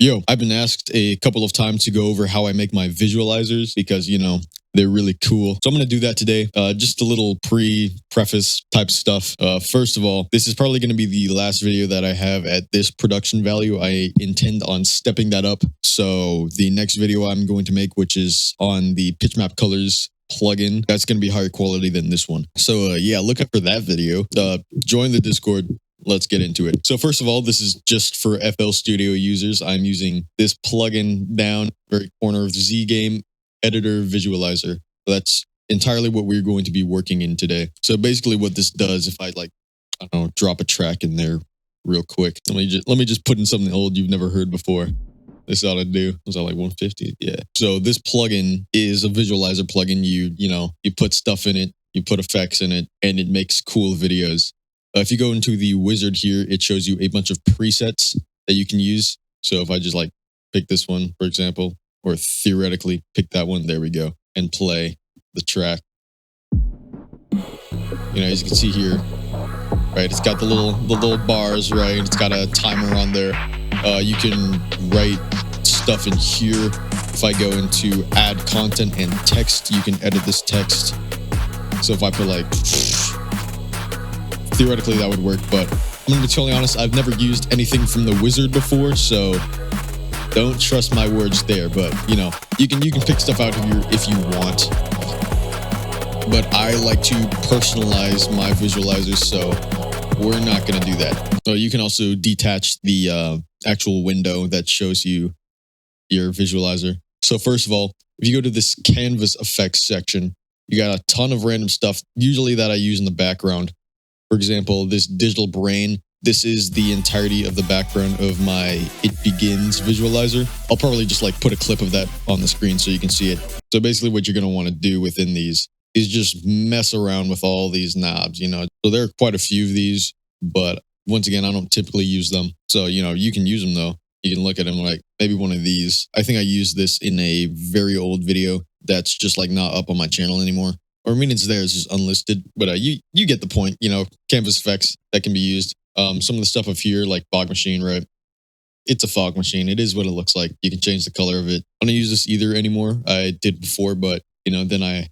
Yo, I've been asked a couple of times to go over how I make my visualizers because, they're really cool. So I'm going to do that today. Just a little preface type stuff. First of all, this is probably going to be the last video that I have at this production value. I intend on stepping that up. So the next video I'm going to make, which is on the pitch map colors plugin, that's going to be higher quality than this one. So yeah, look up for that video. Join the Discord. Let's get into it. So first of all, this is just for FL Studio users. I'm using this plugin down very corner of the Z Game Editor Visualizer. So that's entirely what we're going to be working in today. So basically what this does, if I drop a track in there real quick. Let me just put in something old you've never heard before. This ought to do. Was that like 150? Yeah. So this plugin is a visualizer plugin. You put stuff in it, you put effects in it, and it makes cool videos. If you go into the wizard here, it shows you a bunch of presets that you can use. So if I just pick this one, for example, or theoretically pick that one, there we go, and play the track. As you can see here, right, it's got the little bars, right? It's got a timer on there. You can write stuff in here. If I go into add content and text, you can edit this text. So if I put theoretically that would work, but I'm gonna be totally honest, I've never used anything from the wizard before, so don't trust my words there. But you can pick stuff out if you want. But I like to personalize my visualizers, so we're not gonna do that. So you can also detach the actual window that shows you your visualizer. So first of all, if you go to this canvas effects section, you got a ton of random stuff, usually that I use in the background. For example, this digital brain, this is the entirety of the background of my It Begins visualizer. I'll probably just put a clip of that on the screen so you can see it. So basically what you're going to want to do within these is just mess around with all these knobs, So there are quite a few of these, but once again, I don't typically use them. So, you can use them though. You can look at them maybe one of these. I think I used this in a very old video that's just not up on my channel anymore. Or it's there, it's just unlisted, but you get the point, canvas effects that can be used. Some of the stuff up here, like fog machine, right? It's a fog machine. It is what it looks like. You can change the color of it. I don't use this either anymore. I did before, but then I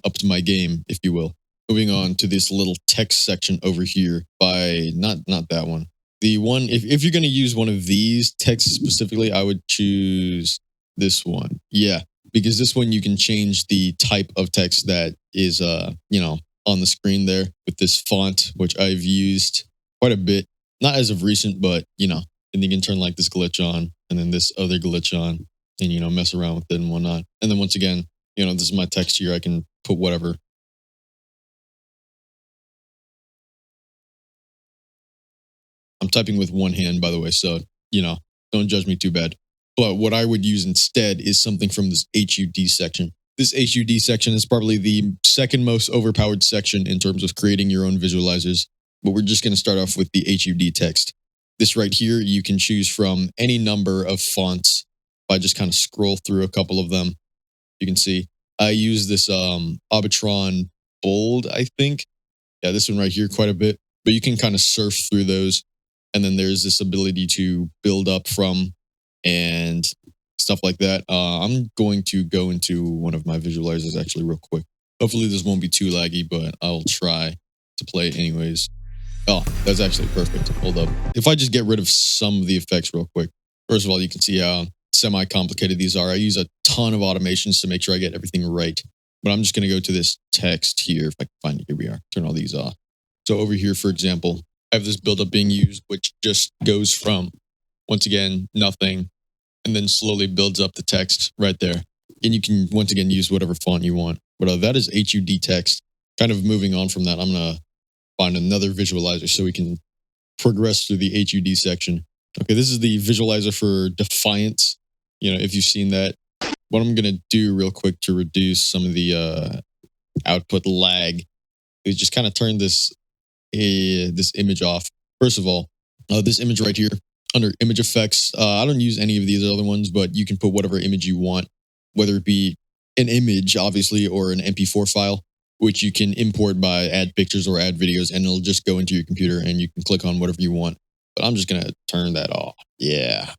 upped my game, if you will. Moving on to this little text section over here by not that one. The one, if you're going to use one of these texts specifically, I would choose this one. Yeah. Because this one you can change the type of text that is on the screen there with this font, which I've used quite a bit, not as of recent, but and you can turn this glitch on and then this other glitch on and mess around with it and whatnot. And then once again, this is my text here. I can put whatever. I'm typing with one hand, by the way, so don't judge me too bad. But what I would use instead is something from this HUD section. This HUD section is probably the second most overpowered section in terms of creating your own visualizers. But we're just going to start off with the HUD text. This right here, you can choose from any number of fonts. If I just kind of scroll through a couple of them, you can see I use this Arbitron Bold, I think. Yeah, this one right here quite a bit. But you can kind of surf through those. And then there's this ability to build up from and stuff like that. I'm going to go into one of my visualizers actually real quick. Hopefully this won't be too laggy, but I'll try to play it anyways. Oh, that's actually perfect. Hold up. If I just get rid of some of the effects real quick. First of all, you can see how semi-complicated these are. I use a ton of automations to make sure I get everything right. But I'm just going to go to this text here. If I can find it, here we are. Turn all these off. So over here, for example, I have this buildup being used, which just goes from, once again, nothing, and then slowly builds up the text right there. And you can, once again, use whatever font you want. But that is HUD text. Kind of moving on from that, I'm going to find another visualizer so we can progress through the HUD section. Okay, this is the visualizer for Defiance. If you've seen that. What I'm going to do real quick to reduce some of the output lag is just kind of turn this image off. First of all, this image right here, under image effects, I don't use any of these other ones, but you can put whatever image you want, whether it be an image, obviously, or an MP4 file, which you can import by add pictures or add videos, and it'll just go into your computer and you can click on whatever you want. But I'm just going to turn that off. Yeah.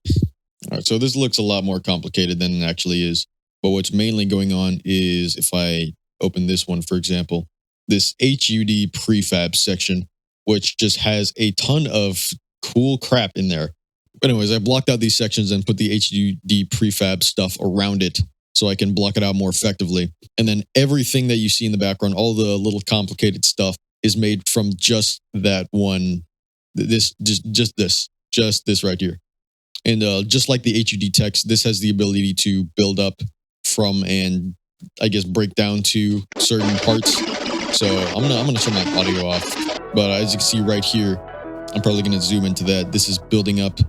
All right, so this looks a lot more complicated than it actually is. But what's mainly going on is if I open this one, for example, this HUD prefab section, which just has a ton of cool crap in there. But anyways, I blocked out these sections and put the HUD prefab stuff around it so I can block it out more effectively. And then everything that you see in the background, all the little complicated stuff, is made from just that one, just this right here. And just like the HUD text, this has the ability to build up from and I guess break down to certain parts. So I'm gonna turn my audio off. But as you can see right here, I'm probably gonna zoom into that. This is building up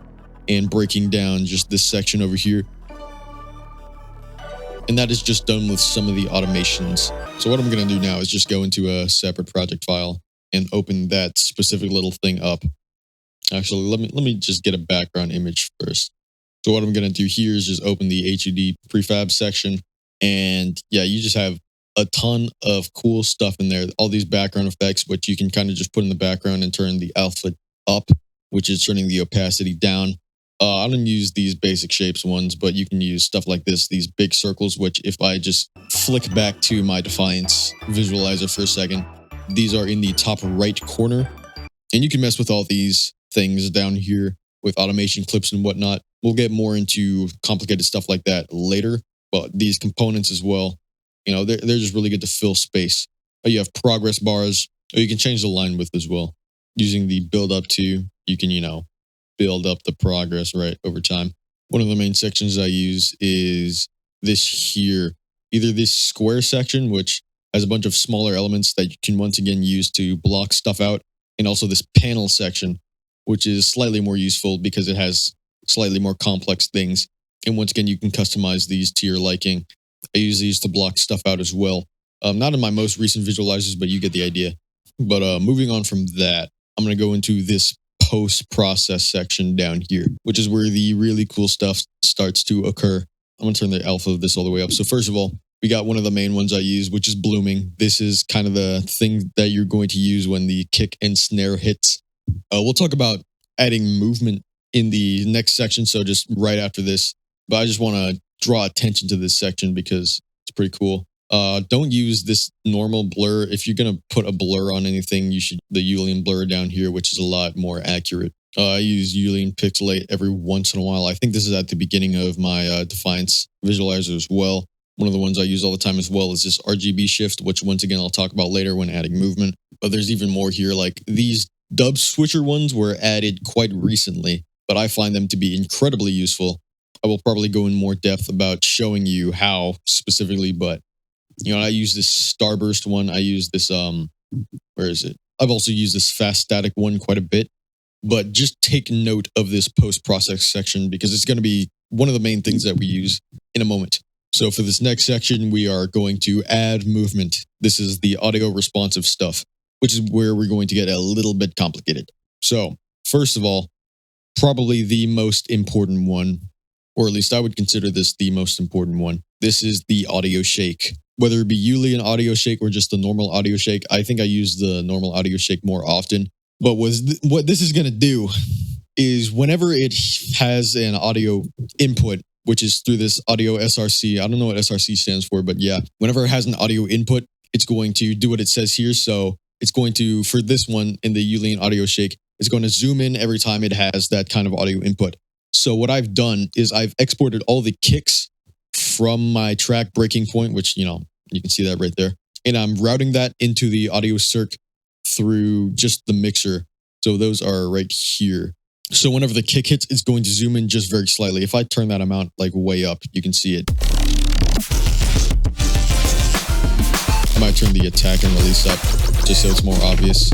and breaking down just this section over here. And that is just done with some of the automations. So what I'm gonna do now is just go into a separate project file and open that specific little thing up. Actually, let me just get a background image first. So what I'm going to do here is just open the HUD prefab section. And yeah, you just have a ton of cool stuff in there. All these background effects, which you can kind of just put in the background and turn the alpha up, which is turning the opacity down. I don't use these basic shapes ones, but you can use stuff like this, these big circles, which if I just flick back to my Defiance visualizer for a second, these are in the top right corner. And you can mess with all these things down here with automation clips and whatnot. We'll get more into complicated stuff like that later, but these components as well, you know, they're just really good to fill space. You have progress bars, or you can change the line width as well. Using the build up to, you can, you know, build up the progress right over time. One of the main sections I use is this here, either this square section, which has a bunch of smaller elements that you can once again use to block stuff out, and also this panel section, which is slightly more useful because it has slightly more complex things. And once again, you can customize these to your liking. I use these to block stuff out as well. Not in my most recent visualizers, but you get the idea. But moving on from that, I'm going to go into this post-process section down here, which is where the really cool stuff starts to occur. I'm going to turn the alpha of this all the way up. So first of all, we got one of the main ones I use, which is blooming. This is kind of the thing that you're going to use when the kick and snare hits. We'll talk about adding movement in the next section, so just right after this. But I just want to draw attention to this section because it's pretty cool. Don't use this normal blur. If you're going to put a blur on anything, you should the Boolean blur down here, which is a lot more accurate. I use Boolean pixelate every once in a while. I think this is at the beginning of my Defiance visualizer as well. One of the ones I use all the time as well is this RGB shift, which once again I'll talk about later when adding movement. But there's even more here, like these dub switcher ones were added quite recently, but I find them to be incredibly useful. I will probably go in more depth about showing you how specifically, but you know, I use this starburst one. I use this, where is it? I've also used this fast static one quite a bit, but just take note of this post-process section because it's going to be one of the main things that we use in a moment. So for this next section, we are going to add movement. This is the audio responsive stuff, which is where we're going to get a little bit complicated. So first of all, probably the most important one, or at least I would consider this the most important one. This is the audio shake. Whether it be Boolean audio shake or just the normal audio shake, I think I use the normal audio shake more often. But what this is going to do is whenever it has an audio input, which is through this audio SRC. I don't know what SRC stands for, but yeah, whenever it has an audio input, it's going to do what it says here. So it's going to, for this one in the Boolean audio shake, it's going to zoom in every time it has that kind of audio input. So what I've done is I've exported all the kicks from my track breaking point, which, you know, you can see that right there. And I'm routing that into the audio circ through just the mixer. So those are right here. So whenever the kick hits, it's going to zoom in just very slightly. If I turn that amount like way up, you can see it. I might turn the attack and release up just so it's more obvious.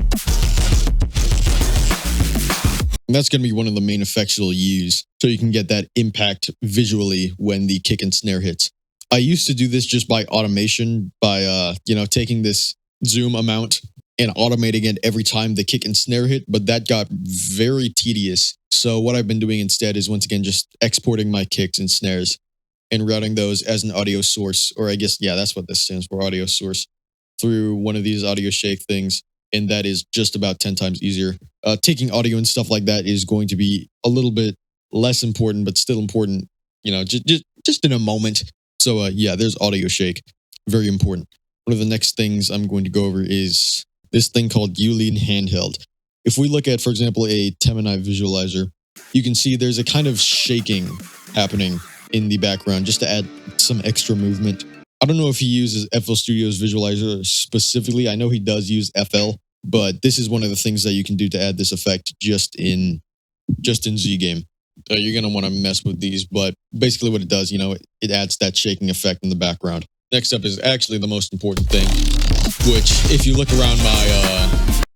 And that's going to be one of the main effects you'll use so you can get that impact visually when the kick and snare hits. I used to do this just by automation, by taking this zoom amount and automating it every time the kick and snare hit, but that got very tedious. So what I've been doing instead is once again just exporting my kicks and snares and routing those as an audio source, or I guess, yeah, that's what this stands for, audio source, through one of these audio shake things. And that is just about 10 times easier. Taking audio and stuff like that is going to be a little bit less important, but still important, just in a moment. So yeah, there's audio shake. Very important. One of the next things I'm going to go over is this thing called Ulean handheld. If we look at, for example, a Temanite visualizer, you can see there's a kind of shaking happening in the background just to add some extra movement. I don't know if he uses FL Studio's visualizer specifically. I know he does use FL, but this is one of the things that you can do to add this effect just in Z game. You're going to want to mess with these, but basically what it does, it adds that shaking effect in the background. Next up is actually the most important thing, which if you look around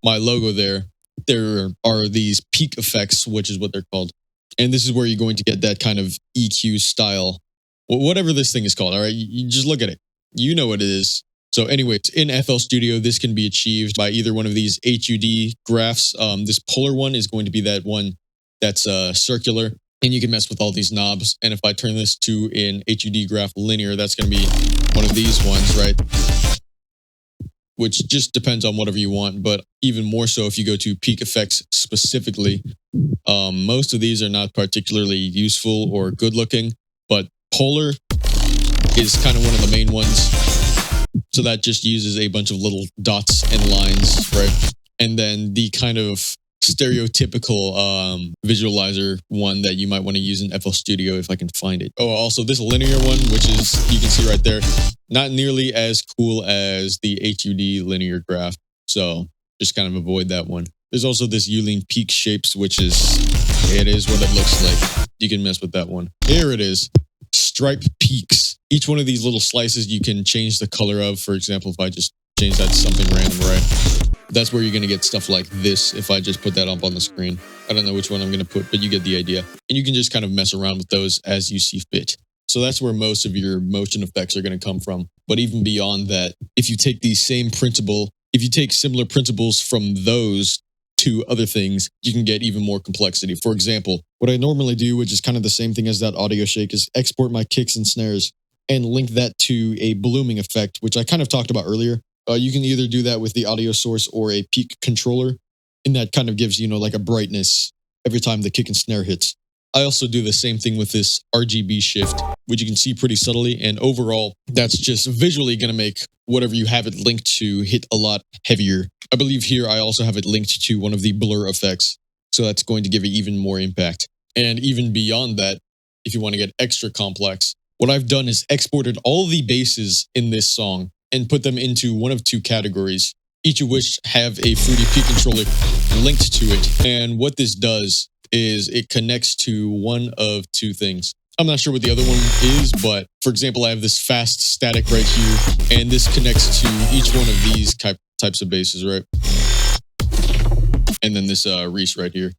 my logo there are these peak effects, which is what they're called. And this is where you're going to get that kind of EQ style, whatever this thing is called. All right, you just look at it. You know what it is. So anyways, in FL Studio, this can be achieved by either one of these HUD graphs. This polar one is going to be that one that's circular, and you can mess with all these knobs. And if I turn this to an HUD graph linear, that's going to be one of these ones, right? Which just depends on whatever you want. But even more so if you go to peak effects specifically, most of these are not particularly useful or good looking, but polar is kind of one of the main ones. So that just uses a bunch of little dots and lines, right? And then the kind of stereotypical visualizer one that you might want to use in FL Studio if I can find it. Oh, also this linear one, which is, you can see right there, not nearly as cool as the HUD linear graph. So just kind of avoid that one. There's also this Ulean peak shapes, which it is what it looks like. You can mess with that one. Here it is. Stripe peaks. Each one of these little slices you can change the color of. For example, if I just change that to something random, right? That's where you're going to get stuff like this if I just put that up on the screen. I don't know which one I'm going to put, but you get the idea. And you can just kind of mess around with those as you see fit. So that's where most of your motion effects are going to come from. But even beyond that, if you take similar principles from those to other things, you can get even more complexity. For example, what I normally do, which is kind of the same thing as that audio shake, is export my kicks and snares and link that to a blooming effect, which I kind of talked about earlier. You can either do that with the audio source or a peak controller, and that kind of gives, like a brightness every time the kick and snare hits. I also do the same thing with this RGB shift, which you can see pretty subtly, and overall, that's just visually going to make whatever you have it linked to hit a lot heavier. I believe here I also have it linked to one of the blur effects, so that's going to give it even more impact. And even beyond that, if you want to get extra complex, what I've done is exported all the basses in this song and put them into one of two categories, each of which have a Fruity Peak controller linked to it. And what this does is it connects to one of two things. I'm not sure what the other one is, but for example, I have this fast static right here, and this connects to each one of these types of basses, right? And then this Reese right here.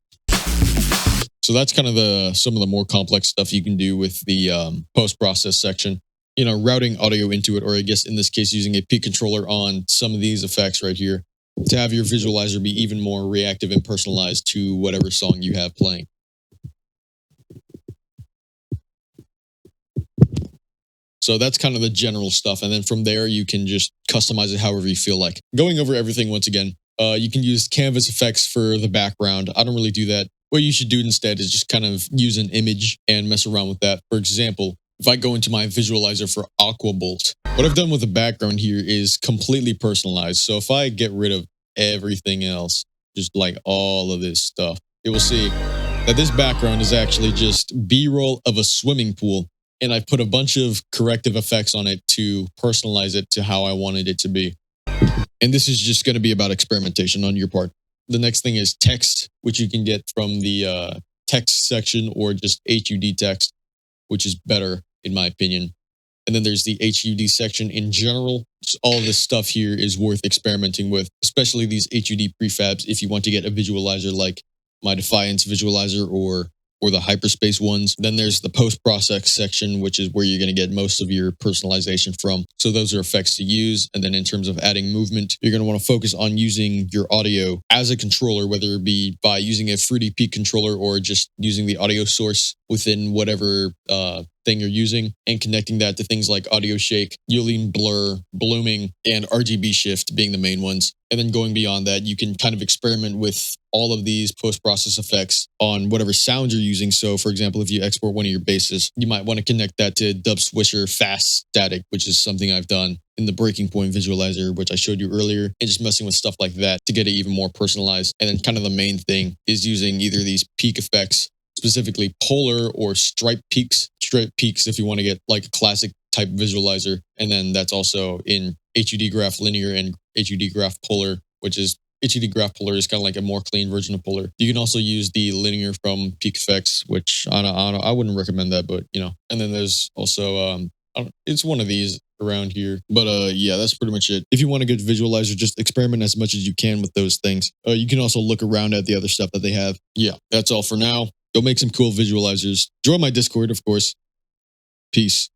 So that's kind of some of the more complex stuff you can do with the post-process section. Routing audio into it, or I guess in this case, using a peak controller on some of these effects right here to have your visualizer be even more reactive and personalized to whatever song you have playing. So that's kind of the general stuff. And then from there, you can just customize it however you feel like. Going over everything once again, you can use canvas effects for the background. I don't really do that. What you should do instead is just kind of use an image and mess around with that. For example, if I go into my visualizer for Aqua Bolt, what I've done with the background here is completely personalized. So if I get rid of everything else, just like all of this stuff, you will see that this background is actually just B-roll of a swimming pool. And I've put a bunch of corrective effects on it to personalize it to how I wanted it to be. And this is just going to be about experimentation on your part. The next thing is text, which you can get from the text section or just HUD text, which is better in my opinion. And then there's the HUD section in general. So all this stuff here is worth experimenting with, especially these HUD prefabs if you want to get a visualizer like my Defiance visualizer or the hyperspace ones. Then there's the post-process section, which is where you're going to get most of your personalization from. So those are effects to use. And then in terms of adding movement, you're going to want to focus on using your audio as a controller, whether it be by using a Fruity Peak controller or just using the audio source within whatever thing you're using and connecting that to things like audio shake, Yulin blur, blooming, and RGB shift being the main ones. And then going beyond that, you can kind of experiment with all of these post-process effects on whatever sound you're using. So for example, if you export one of your basses, you might want to connect that to Dub Swisher Fast Static, which is something I've done in the breaking point visualizer, which I showed you earlier, and just messing with stuff like that to get it even more personalized. And then kind of the main thing is using either these peak effects, specifically polar or stripe peaks. Stripe peaks if you want to get like a classic type visualizer. And then that's also in HUD graph linear and HUD graph polar, which is HUD graph polar is kind of like a more clean version of polar. You can also use the linear from Peak Effects, which I wouldn't recommend that, but you know. And then there's also it's one of these around here, but yeah, that's pretty much it. If you want a good visualizer, just experiment as much as you can with those things. You can also look around at the other stuff that they have. Yeah, that's all for now. Go make some cool visualizers. Join my Discord, of course. Peace.